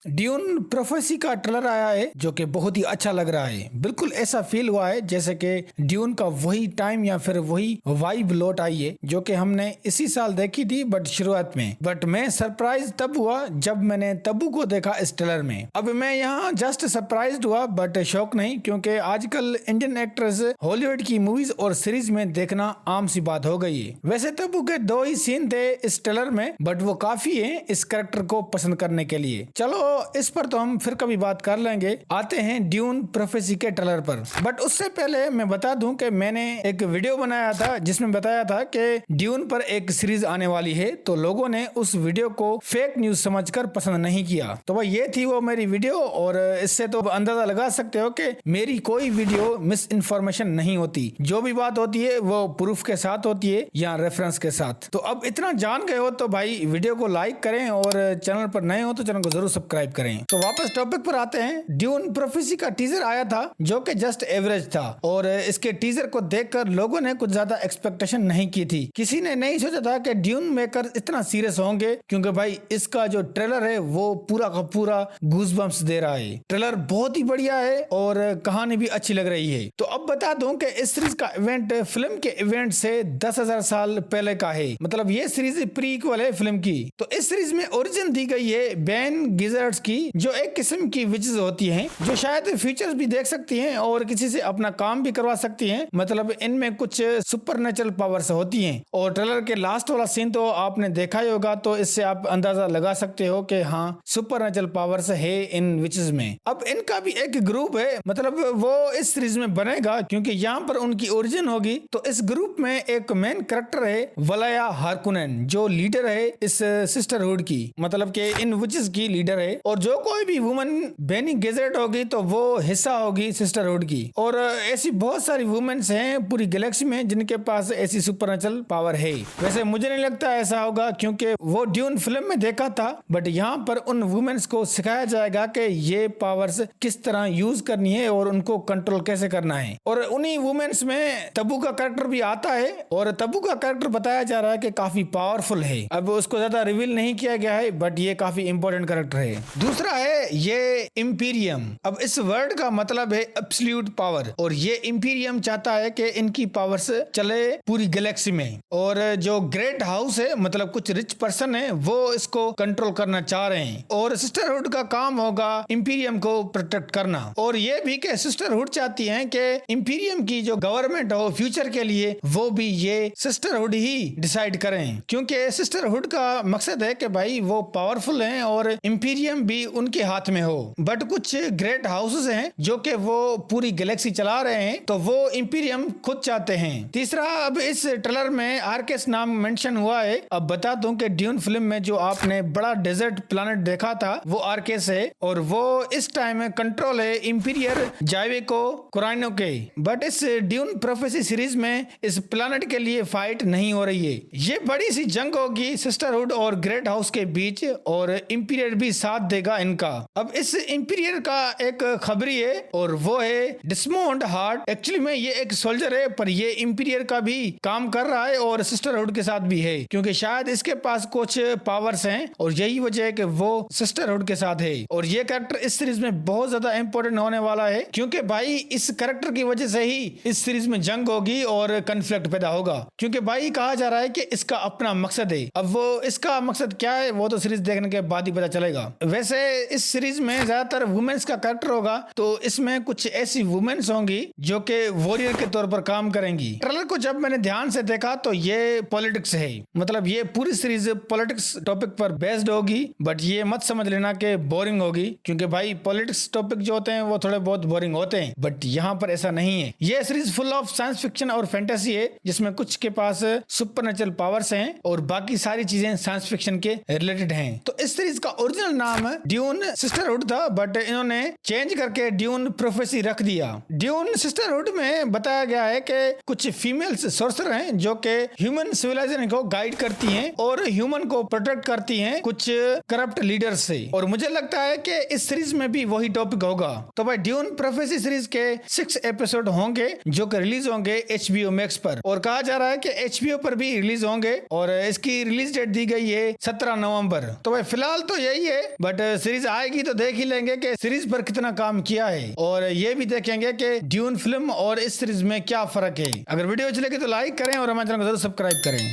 Dune prophecy का trailer आया है जो कि बहुत ही अच्छा लग रहा है। बिल्कुल ऐसा फील हुआ है जैसे कि ड्यून का वही टाइम या फिर वही वाइब लौट आई है जो कि हमने इसी साल देखी थी बट शुरुआत में। बट मैं सरप्राइज तब हुआ जब मैंने तब्बू को देखा इस ट्रेलर में। अब मैं यहाँ जस्ट सरप्राइज हुआ बट शौक नहीं, क्योंकि आजकल इंडियन एक्ट्रेस हॉलीवुड की मूवीज और सीरीज में देखना आम सी बात हो गई है। वैसे तब्बू के 2 ही सीन थे इस ट्रेलर में, बट वो काफी है इस कैरेक्टर को पसंद करने के लिए। चलो इस पर तो हम फिर कभी बात कर लेंगे। आते हैं ड्यून प्रोफेसी के ट्रेलर पर। बट उससे पहले मैं बता दूं कि मैंने एक वीडियो बनाया था जिसमें बताया था कि ड्यून पर एक सीरीज आने वाली है, तो लोगों ने उस वीडियो को फेक न्यूज समझकर पसंद नहीं किया। तो वह ये थी वो मेरी वीडियो, और इससे तो अंदाजा लगा सकते हो कि मेरी कोई वीडियो मिस इन्फॉर्मेशन नहीं होती। जो भी बात होती है वो प्रूफ के साथ होती है या रेफरेंस के साथ। तो अब इतना जान गए हो तो भाई वीडियो को लाइक करें, और चैनल पर नए हो तो चैनल को जरूर सब्सक्राइब करें। तो वापस टॉपिक पर आते हैं। ड्यून प्रोफेसी का टीजर आया था जो कि जस्ट एवरेज था, और इसके टीजर को देखकर लोगों ने कुछ ज्यादा एक्सपेक्टेशन नहीं की थी। किसी ने नहीं सोचा था कि ड्यून मेकर इतना सीरियस होंगे, क्योंकि भाई इसका जो ट्रेलर है वो पूरा का पूरा गूज़बम्प्स दे रहा है। ट्रेलर बहुत ही बढ़िया है और कहानी भी अच्छी लग रही है। तो अब बता दूं कि इस सीरीज का इवेंट फिल्म के इवेंट से 10,000 साल पहले का है। मतलब ये सीरीज प्रीक्वल है फिल्म की। तो इस सीरीज में ओरिजिन दी गई है बेन गिजर्ड्स की, जो एक किस्म की विचेस होती हैं, जो शायद फ्यूचर्स भी देख सकती हैं और किसी से अपना काम भी करवा सकती हैं। मतलब इनमें कुछ सुपरनेचुरल पावर्स होती हैं। और ट्रेलर के लास्ट वाला सीन तो आपने देखा ही होगा, तो इससे आप अंदाजा लगा सकते हो कि हाँ सुपरनेचुरल पावर्स है इन विचेस में। अब इनका भी एक ग्रुप है, मतलब वो इस सीरीज में बनेगा क्योंकि यहाँ पर उनकी ओरिजिन होगी। तो इस ग्रुप में एक मेन कैरेक्टर है वलाया हार्कुनेन, जो लीडर है इस सिस्टरहुड की, मतलब कि इन विचेस की लीडर है। और जो कोई भी वुमन बेनी गेजेट होगी तो वो हिस्सा होगी सिस्टरहुड की। और ऐसी बहुत सारी वुमेन्स हैं पूरी गैलेक्सी में जिनके पास ऐसी सुपरनेचुरल पावर है। वैसे मुझे नहीं लगता ऐसा होगा, क्योंकि वो ड्यून फिल्म में देखा था, बट यहाँ पर उन वुमेन्स को सिखाया जाएगा कि ये पावर्स किस तरह यूज करनी है और उनको कंट्रोल कैसे करना है। और उन्हीं वुमेन्स में तब्बू का कैरेक्टर भी आता है, और तब्बू का कैरेक्टर बताया जा रहा है कि काफी पावरफुल है। अब उसको ज्यादा रिवील नहीं किया गया है, बट ये काफी इंपॉर्टेंट कैरेक्टर है। दूसरा है ये इंपीरियम। अब इस वर्ड का मतलब है एब्सोल्यूट पावर, और ये इंपीरियम चाहता है कि इनकी पावर्स चले पूरी गैलेक्सी में। और जो ग्रेट हाउस है, मतलब कुछ रिच पर्सन है, वो इसको कंट्रोल करना चाह रहे हैं। और सिस्टरहुड का काम होगा इंपीरियम को प्रोटेक्ट करना। और ये भी कि सिस्टरहुड चाहती है कि इंपीरियम की जो गवर्नमेंट हो फ्यूचर के लिए, वो भी ये सिस्टरहुड ही डिसाइड करें, क्योंकि सिस्टरहुड का मकसद है कि भाई वो पावरफुल हैं और इंपीरियम भी उनके हाथ में हो। बट कुछ ग्रेट हाउसेस हैं जो कि वो पूरी गैलेक्सी चला रहे हैं, तो वो इंपीरियम खुद चाहते हैं। तीसरा, अब इस ट्रेलर में आर्केस नाम मेंशन हुआ है। अब बता दूं कि ड्यून फिल्म में जो आपने बड़ा डेजर्ट प्लैनेट देखा था वो आर्केस है, और वो इस टाइम कंट्रोल है इंपीरियर जाइवेको कुराइनो के। बट इस ड्यून प्रोफेसी सीरीज में इस प्लैनेट के लिए फाइट नहीं हो रही है। ये बड़ी सी जंग होगी सिस्टरहुड और ग्रेट हाउस के बीच, और इंपीरियर भी साथ देगा इनका। अब इस इंपीरियर का एक खबरी है, और वो है डिस्मोंड हार्ट। एक्चुअली में ये एक सोल्जर है, पर ये इंपीरियर का भी काम कर रहा है और सिस्टरहुड के साथ भी है, क्योंकि शायद इसके पास कुछ पावर्स हैं, और यही वजह है कि वो सिस्टरहुड के साथ है। और ये कैरेक्टर इस सीरीज में बहुत ज्यादा इंपॉर्टेंट होने वाला है, क्योंकि भाई इस कैरेक्टर की वजह से ही इस सीरीज में जंग होगी और कन्फ्लिक्ट पैदा होगा। क्योंकि भाई कहा जा रहा है कि इसका अपना मकसद है। अब वो इसका मकसद क्या है वो तो सीरीज देखने के बाद ही पता चलेगा। वैसे इस सीरीज में ज्यादातर वुमेन्स का कैरेक्टर होगा, तो इसमें कुछ ऐसी वुमेन्स होंगी जो कि वॉरियर के तौर पर काम करेंगी। ट्रेलर को जब मैंने ध्यान से देखा तो ये पॉलिटिक्स है, मतलब ये पूरी सीरीज पॉलिटिक्स टॉपिक पर बेस्ड होगी। बट ये मत समझ लेना कि बोरिंग होगी, क्योंकि भाई पॉलिटिक्स टॉपिक जो होते हैं वो थोड़े बहुत बोरिंग होते हैं, बट यहाँ पर ऐसा नहीं है। ये series full of science fiction और फैंटेसी है, जिसमें कुछ के पास सुपरनेचुरल पावर्स हैं और बाकी सारी चीजें साइंस फिक्शन के रिलेटेड हैं। तो इस सीरीज का ओरिजिनल नाम ड्यून सिस्टरहुड था, बट इन्होंने चेंज करके ड्यून प्रोफेसी रख दिया। ड्यून सिस्टरहुड में बताया गया है कि कुछ फीमेल्स सोर्सर हैं जो कि ह्यूमन सिविलाइजेशन को गाइड करती हैं और ह्यूमन को प्रोटेक्ट करती हैं कुछ करप्ट लीडर्स से। और मुझे लगता है कि इस सीरीज में भी वही टॉपिक होगा। तो भाई ड्यून प्रोफेसी सीरीज के 6 एपिसोड होंगे जो कि रिलीज होंगे HBO Max पर, और कहा जा रहा है कि HBO पर भी रिलीज होंगे, और इसकी रिलीज डेट दी गई है 17 नवंबर। तो भाई फिलहाल तो यही है, बट सीरीज आएगी तो देख ही लेंगे कि सीरीज पर कितना काम किया है, और ये भी देखेंगे कि ड्यून फिल्म और इस सीरीज में क्या फर्क है। अगर वीडियो अच्छी लगी तो लाइक करें और हमारे चैनल को जरूर सब्सक्राइब करें।